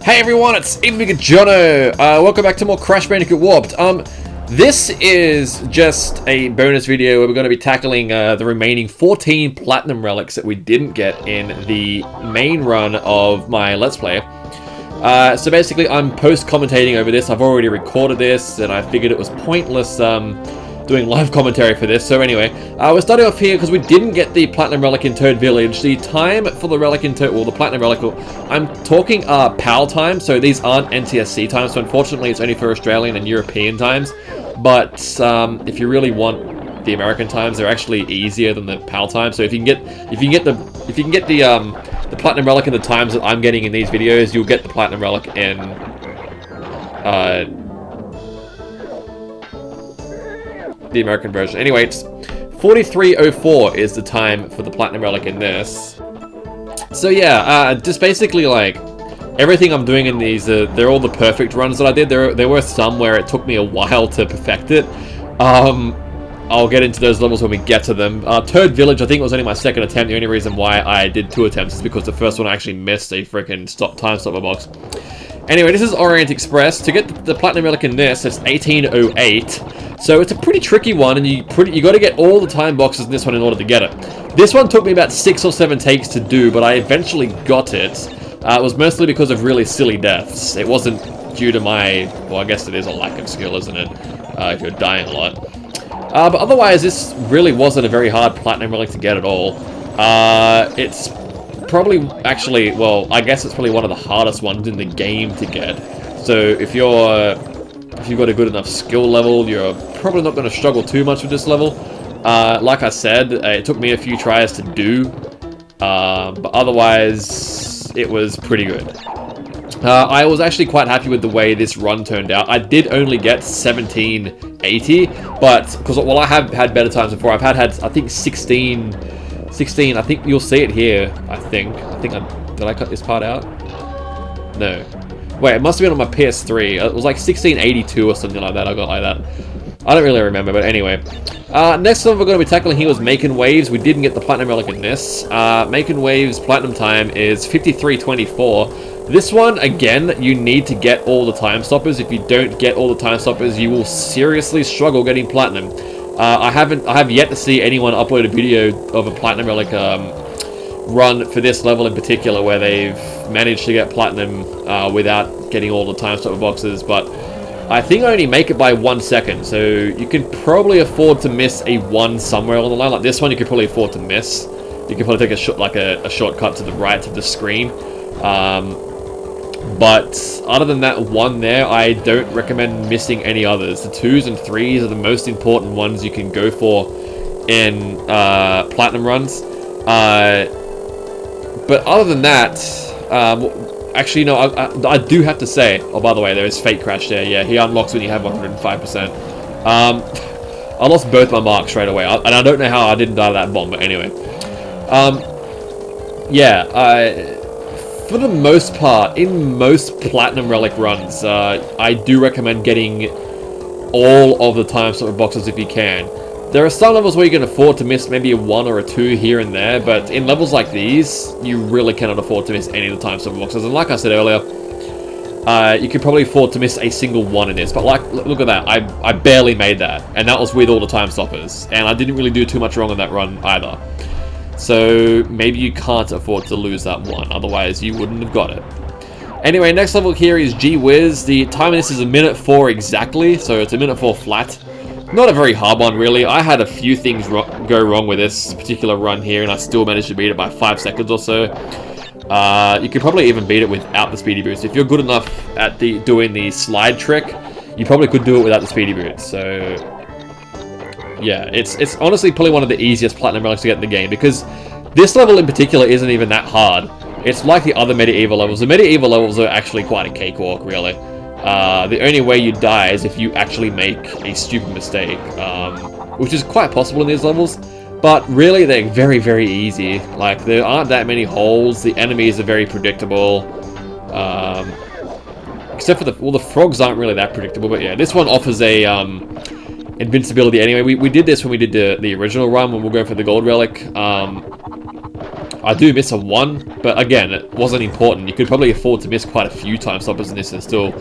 Hey everyone, it's Jono. Welcome back to more Crash Bandicoot Warped. This is just a bonus video where we're going to be tackling the remaining 14 Platinum Relics that we didn't get in the main run of my Let's Play. So basically, I'm post-commentating over this. I've already recorded this, and I figured it was pointless doing live commentary for this. So anyway, we're starting off here because we didn't get the Platinum Relic in Toad Village. The time for the Relic in Toad, well, the Platinum Relic, I'm talking PAL time, so these aren't NTSC times, so unfortunately it's only for Australian and European times. But if you really want the American times, they're actually easier than the PAL time. So if you can get the Platinum Relic in the times that I'm getting in these videos, you'll get the Platinum Relic in the American version. Anyway, it's 43:04 is the time for the Platinum Relic in this. So yeah, just basically like everything I'm doing in these, they're all the perfect runs that I did. There were some where it took me a while to perfect it. I'll get into those levels when we get to them. Toad Village, I think, was only my second attempt. The only reason why I did 2 attempts is because the first one I actually missed a freaking time stopper box. Anyway, this is Orient Express. To get the Platinum Relic in this, it's 1808. So it's a pretty tricky one, and you got to get all the time boxes in this one in order to get it. This one took me about 6 or 7 takes to do, but I eventually got it. It was mostly because of really silly deaths. It wasn't due to my, well, I guess it is a lack of skill, isn't it? If you're dying a lot. But otherwise, this really wasn't a very hard Platinum Relic to get at all. It's probably, actually, well, I guess it's probably one of the hardest ones in the game to get. So if you've got a good enough skill level, you're probably not going to struggle too much with this level. Like I said, it took me a few tries to do, but otherwise, it was pretty good. I was actually quite happy with the way this run turned out. I did only get 1780, but because, well, I have had better times before. I've had I think 16. I think you'll see it here. I think did I cut this part out? No. Wait, it must have been on my PS3. It was like 1682 or something like that. I got like that. I don't really remember, but anyway. Next one we're going to be tackling here was Making Waves. We didn't get the Platinum Relic in this. Making Waves Platinum time is 53:24. This one, again, you need to get all the time stoppers. If you don't get all the time stoppers, you will seriously struggle getting Platinum. I have yet to see anyone upload a video of a Platinum Relic run for this level in particular where they've managed to get Platinum without getting all the time stopper boxes, but I think I only make it by 1 second, so you can probably afford to miss a 1 somewhere along the line. Like this one, you could probably afford to miss. You can probably take a shortcut to the right of the screen. But other than that one there, I don't recommend missing any others. The 2s and 3s are the most important ones you can go for in Platinum runs. But other than that, actually, no, I do have to say, oh, by the way, there is Fate Crash there. Yeah, he unlocks when you have 105%. I lost both my marks straight away, and I don't know how I didn't die to that bomb, but anyway. Yeah, for the most part, in most Platinum Relic runs, I do recommend getting all of the time stopper boxes if you can. There are some levels where you can afford to miss maybe a 1 or a 2 here and there, but in levels like these, you really cannot afford to miss any of the time stopper boxes. And like I said earlier, you could probably afford to miss a single one in this, but like, look at that, I barely made that, and that was with all the time stoppers, and I didn't really do too much wrong on that run either. So maybe you can't afford to lose that one, otherwise you wouldn't have got it. Anyway, next level here is Gee Whiz. The time of this is 1:04 exactly, so it's 1:04 flat. Not a very hard one, really. I had a few things go wrong with this particular run here, and I still managed to beat it by 5 seconds or so. You could probably even beat it without the speedy boost. If you're good enough at doing the slide trick, you probably could do it without the speedy boost. So yeah, it's honestly probably one of the easiest Platinum Relics to get in the game, because this level in particular isn't even that hard. It's like the other medieval levels. The medieval levels are actually quite a cakewalk, really. The only way you die is if you actually make a stupid mistake, which is quite possible in these levels, but really they're very, very easy. Like, there aren't that many holes, the enemies are very predictable, except for the frogs aren't really that predictable, but yeah, this one offers a invincibility anyway. We did this when we did the original run, when we were going for the gold relic. I do miss a 1, but again, it wasn't important. You could probably afford to miss quite a few time stoppers in this and still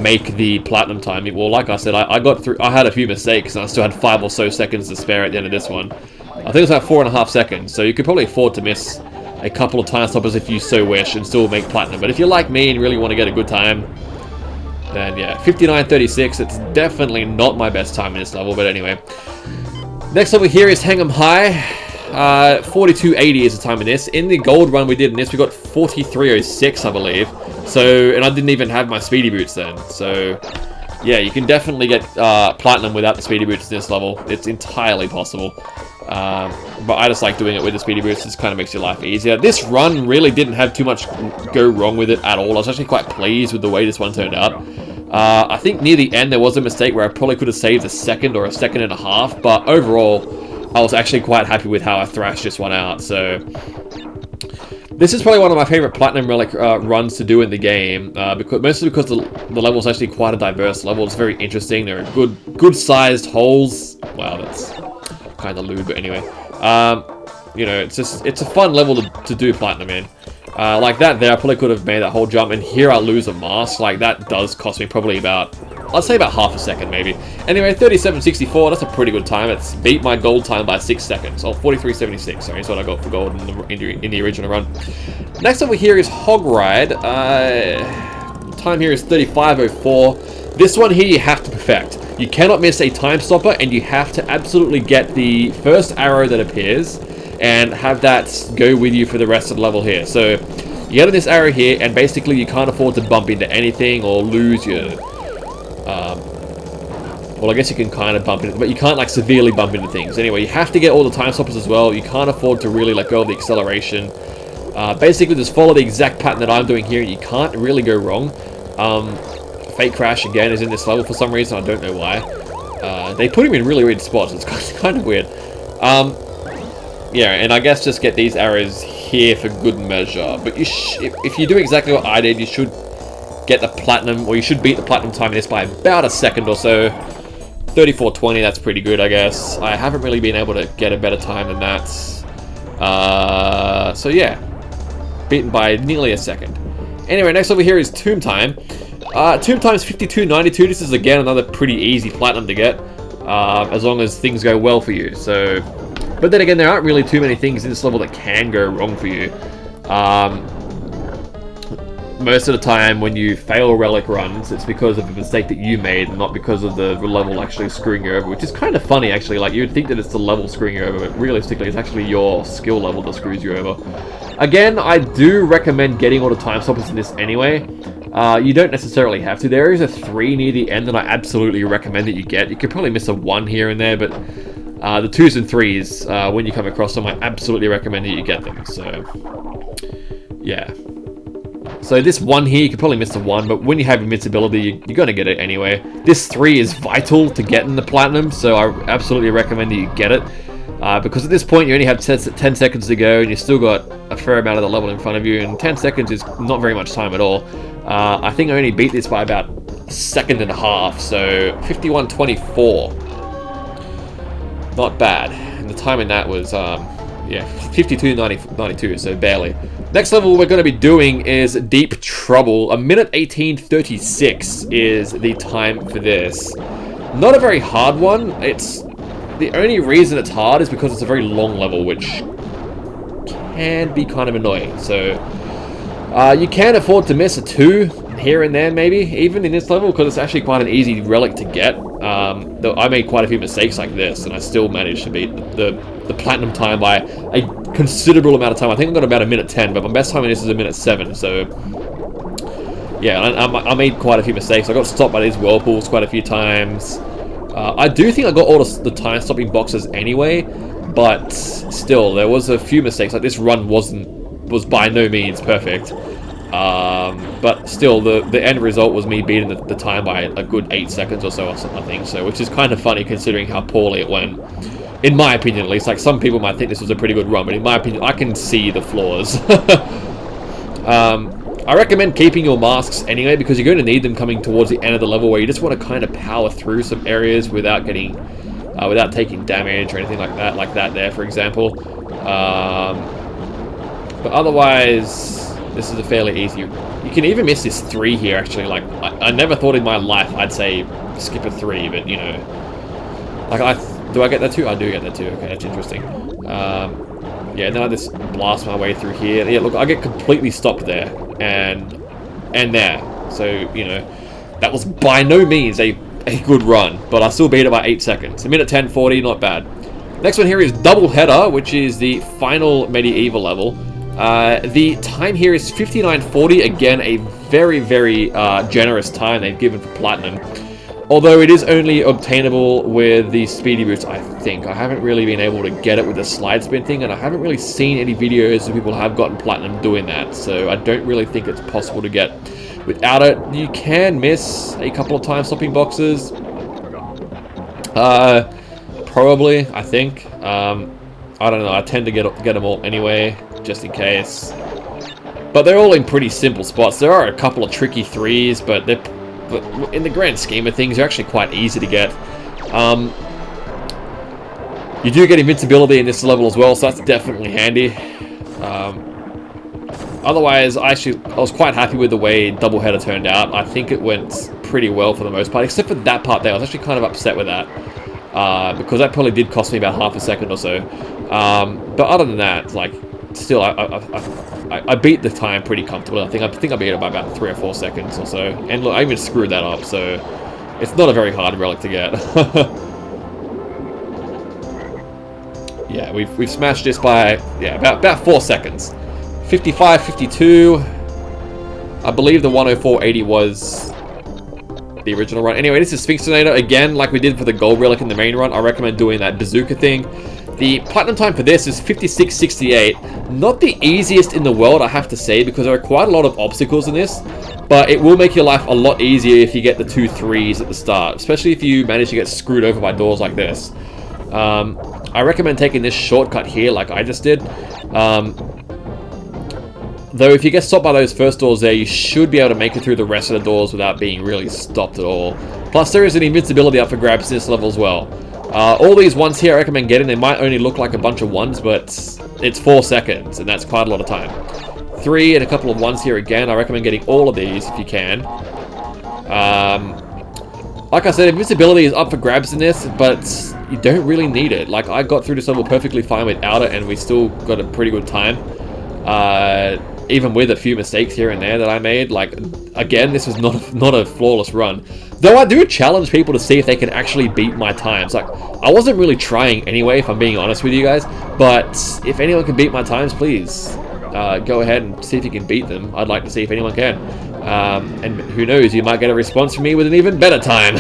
make the platinum time. Well, like I said, I got through. I had a few mistakes, and I still had 5 or so seconds to spare at the end of this one. I think it was about 4.5 seconds, so you could probably afford to miss a couple of time stoppers if you so wish and still make platinum. But if you're like me and really want to get a good time, then yeah, 59.36. It's definitely not my best time in this level, but anyway. Next level here is Hang 'em High. 42.80 is the time in this. In the gold run we did in this, we got 43.06, I believe. So, and I didn't even have my speedy boots then. So, yeah, you can definitely get platinum without the speedy boots in this level. It's entirely possible. But I just like doing it with the speedy boots. This kind of makes your life easier. This run really didn't have too much go wrong with it at all. I was actually quite pleased with the way this one turned out. I think near the end there was a mistake where I probably could have saved a second or a second and a half, but overall I was actually quite happy with how I thrashed this one out. So this is probably one of my favorite Platinum Relic runs to do in the game, mostly because the level is actually quite a diverse level. It's very interesting. There are good sized holes. Wow, that's kind of lewd, but anyway. You know, it's a fun level to do Platinum in. Like that there, I probably could have made that whole jump, and here I lose a mask. Like, that does cost me probably about, I'd say about half a second maybe. Anyway, 37.64, that's a pretty good time. It's beat my gold time by 6 seconds. Oh, 43.76, sorry, that's what I got for gold in the original run. Next over here is Hog Ride. Time here is 35.04. This one here you have to perfect. You cannot miss a time stopper, and you have to absolutely get the first arrow that appears and have that go with you for the rest of the level here. So you get this arrow here, and basically you can't afford to bump into anything or lose your well, I guess you can kind of bump into it, but you can't like severely bump into things. Anyway, you have to get all the time stoppers as well. You can't afford to really let go of the acceleration. Basically just follow the exact pattern that I'm doing here, and you can't really go wrong. Fake Crash again is in this level for some reason. I don't know why. They put him in really weird spots. It's kind of weird. Yeah, and I guess just get these arrows here for good measure. But if you do exactly what I did, you should get the platinum, or you should beat the platinum time in this by about a second or so. 34.20, that's pretty good, I guess. I haven't really been able to get a better time than that. So yeah, beaten by nearly a second. Anyway, next over here is Tomb Time. Tomb Time is 52.92. This is again another pretty easy platinum to get, as long as things go well for you. So, but then again, there aren't really too many things in this level that can go wrong for you. Most of the time when you fail relic runs, it's because of a mistake that you made, not because of the level actually screwing you over, which is kind of funny actually. Like, you'd think that it's the level screwing you over, but realistically it's actually your skill level that screws you over. Again, I do recommend getting all the time stoppers in this anyway. You don't necessarily have to. There is a 3 near the end that I absolutely recommend that you get. You could probably miss a 1 here and there, but the 2s and 3s, when you come across them, I absolutely recommend that you get them. So, yeah. So this 1 here, you could probably miss the 1, but when you have invincibility, you're going to get it anyway. This 3 is vital to getting the platinum, so I absolutely recommend that you get it. Because at this point, you only have 10 seconds to go, and you've still got a fair amount of the level in front of you, and 10 seconds is not very much time at all. I think I only beat this by about a second and a half, so 51.24. Not bad. And the time in that was, yeah, 52.92, so barely. Next level we're going to be doing is Deep Trouble. 1:18:36 is the time for this. Not a very hard one. It's the only reason it's hard is because it's a very long level, which can be kind of annoying. So you can afford to miss a 2 here and there, maybe even in this level, because it's actually quite an easy relic to get. Though I made quite a few mistakes like this, and I still managed to beat the platinum time by a considerable amount of time. I think I got about 1:10, but my best time in this is 1:07. So yeah, I made quite a few mistakes. I got stopped by these whirlpools quite a few times. I do think I got all the time stopping boxes anyway, but still there was a few mistakes. Like, this run was by no means perfect. But still, the end result was me beating the time by a good 8 seconds or so, I think. So, which is kind of funny considering how poorly it went. In my opinion, at least. Like, some people might think this was a pretty good run, but in my opinion, I can see the flaws. I recommend keeping your masks anyway, because you're going to need them coming towards the end of the level, where you just want to kind of power through some areas without getting, without taking damage or anything like that there, for example. But otherwise, this is a fairly easy. You can even miss this 3 here, actually. Like, I never thought in my life I'd say skip a 3, but, you know. Like, do I get that too? I do get that too. Okay, that's interesting. Yeah, then I just blast my way through here. Yeah, look, I get completely stopped there. And there. So, you know, that was by no means a good run. But I still beat it by 8 seconds. A minute 10:40, not bad. Next one here is Double Header, which is the final medieval level. The time here is 59:40. Again, a very, very generous time they've given for Platinum. Although it is only obtainable with the speedy boots, I think. I haven't really been able to get it with the slide spin thing, and I haven't really seen any videos of people have gotten Platinum doing that. So I don't really think it's possible to get without it. You can miss a couple of time stopping boxes. Probably, I think. I don't know. I tend to get them all anyway, just in case. But they're all in pretty simple spots. There are a couple of tricky 3s, but in the grand scheme of things, they're actually quite easy to get. You do get invincibility in this level as well, so that's definitely handy. Otherwise, I was quite happy with the way Double Header turned out. I think it went pretty well for the most part, except for that part there. I was actually kind of upset with that. Because that probably did cost me about half a second or so. But other than that, like, still, I beat the time pretty comfortably. I think I beat it by about 3 or 4 seconds or so. And look, I even screwed that up, so it's not a very hard relic to get. Yeah, we've smashed this by about 4 seconds. 55, 52. I believe the 104.80 was the original run. Anyway, this is Sphinxinator again, like we did for the gold relic in the main run. I recommend doing that bazooka thing. The platinum time for this is 56.68. Not the easiest in the world, I have to say, because there are quite a lot of obstacles in this. But it will make your life a lot easier if you get the 2 3s at the start, especially if you manage to get screwed over by doors like this. I recommend taking this shortcut here, like I just did. Though if you get stopped by those first doors there, you should be able to make it through the rest of the doors without being really stopped at all. Plus, there is an invincibility up for grabs in this level as well. All these ones here I recommend getting. They might only look like a bunch of ones, but it's 4 seconds, and that's quite a lot of time. 3 and a couple of ones here again. I recommend getting all of these if you can. Like I said, invincibility is up for grabs in this, but you don't really need it. Like, I got through this level perfectly fine without it, and we still got a pretty good time. Even with a few mistakes here and there that I made. Like, again, this was not a flawless run. Though I do challenge people to see if they can actually beat my times. Like, I wasn't really trying anyway, if I'm being honest with you guys. But if anyone can beat my times, please go ahead and see if you can beat them. I'd like to see if anyone can. And who knows, you might get a response from me with an even better time.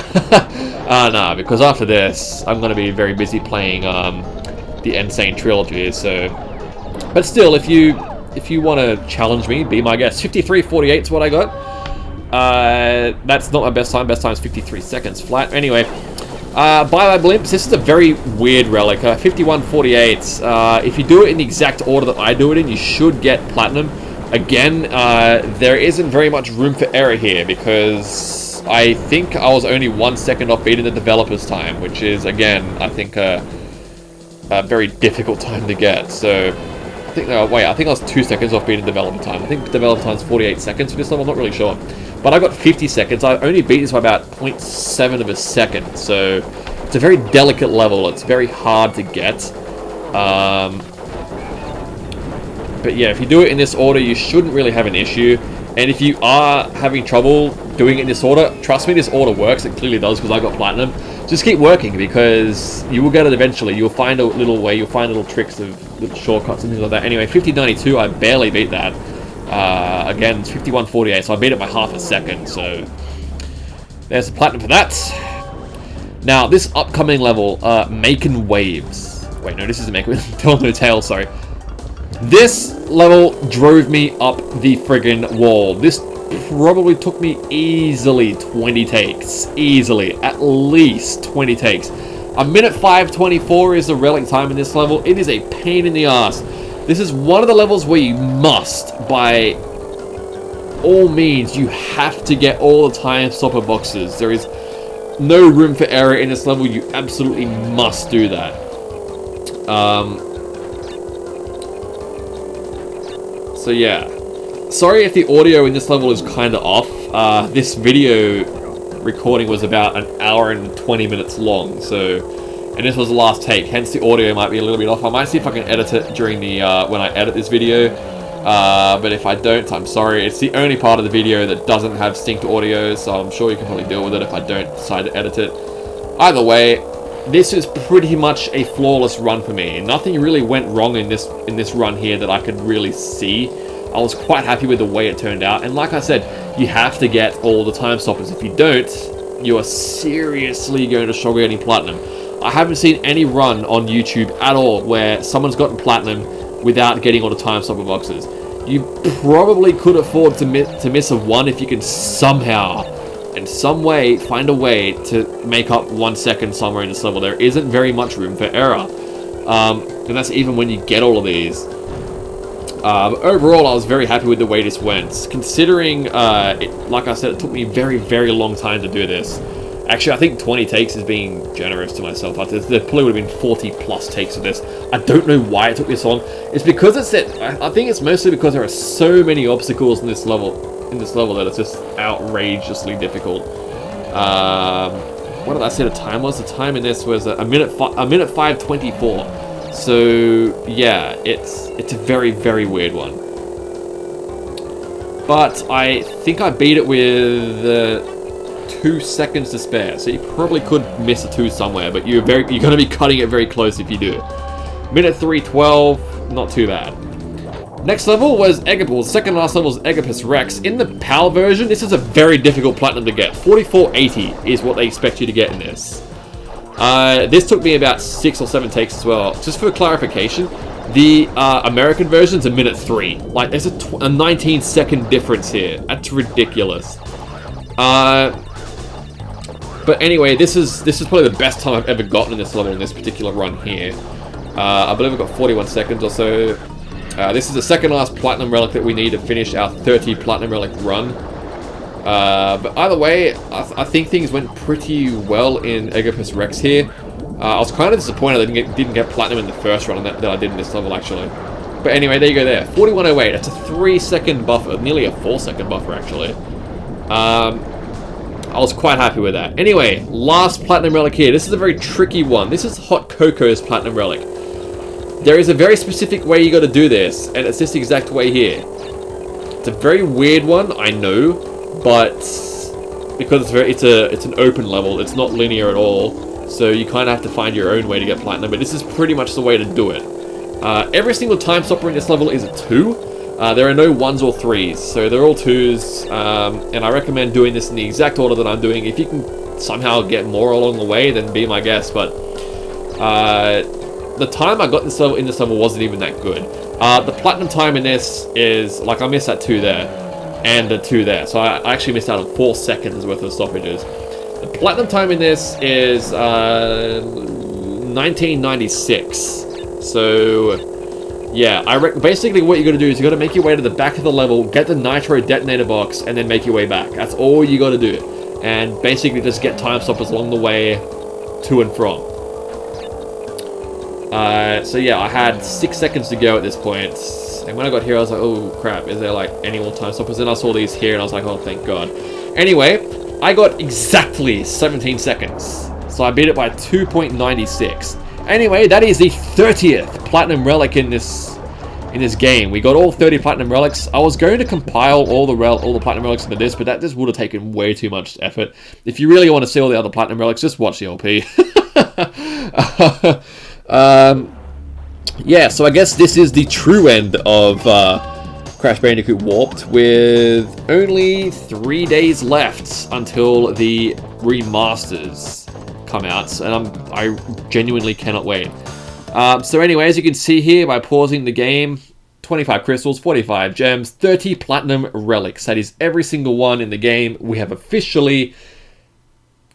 Nah, because after this, I'm going to be very busy playing the Insane Trilogy. So, but still, if you want to challenge me, be my guest. 53.48 is what I got. That's not my best time. Best time is 53 seconds flat. Anyway, bye-bye blimps. This is a very weird relic. 51.48. If you do it in the exact order that I do it in, you should get platinum. Again, there isn't very much room for error here because I think I was only 1 second off beating the developer's time, which is, again, I think a very difficult time to get. So I think I was 2 seconds off beating developer time. I think developer time is 48 seconds for this level. I'm not really sure. But I got 50 seconds. I only beat this by about 0.7 of a second. So it's a very delicate level. It's very hard to get. But yeah, if you do it in this order, you shouldn't really have an issue. And if you are having trouble doing it in this order, trust me, this order works. It clearly does because I got platinum. Just keep working because you will get it eventually. You'll find a little way. You'll find little tricks of little shortcuts and things like that. Anyway, 50.92, I barely beat that. Again, it's 51.48, so I beat it by half a second. So there's the platinum for that. Now, this upcoming level, Making Waves. Wait, no, this isn't Making Waves. Tell No Tale, sorry. This level drove me up the friggin' wall. This probably took me easily 20 takes. Easily. At least 20 takes. A minute 5:24 is the relic time in this level. It is a pain in the ass. This is one of the levels where you must, by all means, you have to get all the time stopper boxes. There is no room for error in this level. You absolutely must do that. So yeah, sorry if the audio in this level is kind of off. This video recording was about an hour and 20 minutes long, and this was the last take, hence the audio might be a little bit off. I might see if I can edit it during the when I edit this video, but if I don't, I'm sorry. It's the only part of the video that doesn't have synced audio, so I'm sure you can probably deal with it if I don't decide to edit it. Either way, this is pretty much a flawless run for me. Nothing really went wrong in this run here that I could really see. I was quite happy with the way it turned out, and like I said, you have to get all the time stoppers. If you don't, you are seriously going to struggle getting platinum. I haven't seen any run on YouTube at all where someone's gotten platinum without getting all the time stopper boxes. You probably could afford to miss a one if you can somehow, in some way, find a way to make up 1 second somewhere in this level. There isn't very much room for error, and that's even when you get all of these. But overall, I was very happy with the way this went, considering, like I said, it took me a very, very long time to do this. Actually, I think 20 takes is being generous to myself. There probably would have been 40 plus takes of this. I don't know why it took this long. It's because I think it's mostly because there are so many obstacles in this level that it's just outrageously difficult. What did I say the time was? The time in this was a minute 5:24. So yeah, it's a very, very weird one. But I think I beat it with 2 seconds to spare. So you probably could miss a 2 somewhere, but you're going to be cutting it very close if you do. Minute 3:12, not too bad. Next level was Egapus. Second last level was Egapus Rex. In the PAL version, this is a very difficult platinum to get. 4480 is what they expect you to get in this. This took me about 6 or 7 takes as well. Just for clarification, the American version's a minute 3. Like, there's a 19-second difference here. That's ridiculous. But anyway, this is probably the best time I've ever gotten in this level in this particular run here. I believe I've got 41 seconds or so. This is the second last Platinum Relic that we need to finish our 30 Platinum Relic run. But either way, I think things went pretty well in Egapus Rex here. I was kind of disappointed I didn't get Platinum in the first run that I did in this level, actually. But anyway, there you go there. 4108, that's a 3-second buffer, nearly a 4-second buffer, actually. I was quite happy with that. Anyway, last Platinum Relic here. This is a very tricky one. This is Hot Coco's Platinum Relic. There is a very specific way you got to do this, and it's this exact way here. It's a very weird one, I know, but because it's an open level, it's not linear at all, so you kind of have to find your own way to get platinum. But this is pretty much the way to do it. Every single time stopper in this level is a 2. There are no 1s or 3s, so they're all 2s, and I recommend doing this in the exact order that I'm doing. If you can somehow get more along the way, then be my guest, but the time I got in this level wasn't even that good. The platinum time in this is, like, I missed that 2 there, and the 2 there, so I actually missed out on 4 seconds worth of stoppages. The platinum time in this is 1996, so yeah, basically what you got to do is you got to make your way to the back of the level, get the nitro detonator box, and then make your way back. That's all you got to do, and basically just get time stoppers along the way to and from. So yeah, I had 6 seconds to go at this point, and when I got here I was like, oh crap, is there like any more time stoppers? And I saw these here and I was like, oh thank god. Anyway, I got exactly 17 seconds, so I beat it by 2.96. Anyway, that is the 30th Platinum Relic in this game. We got all 30 Platinum Relics. I was going to compile all the Platinum Relics into this, but that just would have taken way too much effort. If you really want to see all the other Platinum Relics, just watch the LP. Yeah, so I guess this is the true end of Crash Bandicoot Warped, with only 3 days left until the remasters come out, and I genuinely cannot wait. So anyway, as you can see here, by pausing the game, 25 crystals, 45 gems, 30 platinum relics. That is every single one in the game. We have officially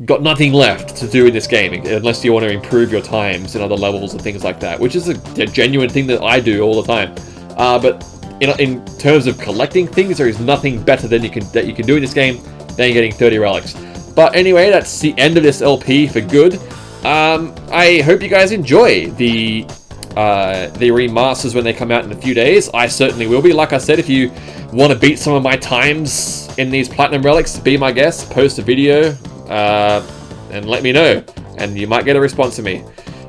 got nothing left to do in this game, unless you want to improve your times in other levels and things like that, which is a genuine thing that I do all the time. But in terms of collecting things, there is nothing better that you can do in this game than getting 30 relics. But anyway, that's the end of this LP for good. I hope you guys enjoy the the remasters when they come out in a few days. I certainly will be. Like I said, if you want to beat some of my times in these Platinum Relics, be my guest, post a video, and let me know, and you might get a response from me.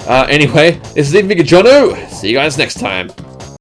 Anyway, this is Jono. See you guys next time.